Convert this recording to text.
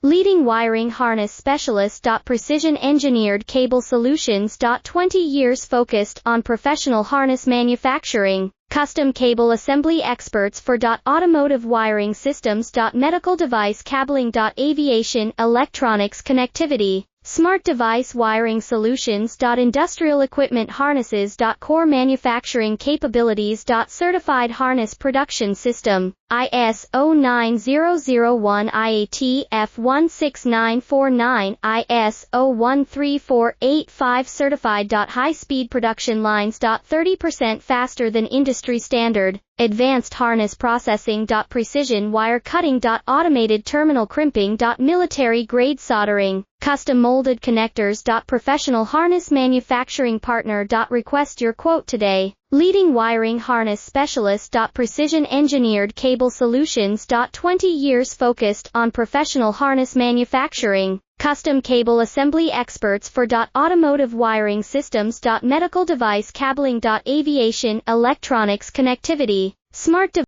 Leading wiring harness specialist. Precision engineered cable solutions. 20 years focused on professional harness manufacturing, custom cable assembly experts for automotive wiring systems. Medical device cabling. Aviation, electronics connectivity, smart device wiring solutions. Industrial equipment harnesses. Core manufacturing capabilities. Certified harness production system, ISO 9001 IAT F16949, ISO 13485 certified. High-speed production lines. 30% faster than industry standard, advanced harness processing. Precision wire cutting. Automated terminal crimping. Military-grade soldering, custom molded connectors. Professional harness manufacturing partner. Request your quote today. Leading wiring harness specialist. Precision engineered cable solutions. 20 years focused on professional harness manufacturing, custom cable assembly experts for automotive wiring systems. Medical device cabling. Aviation, electronics connectivity, smart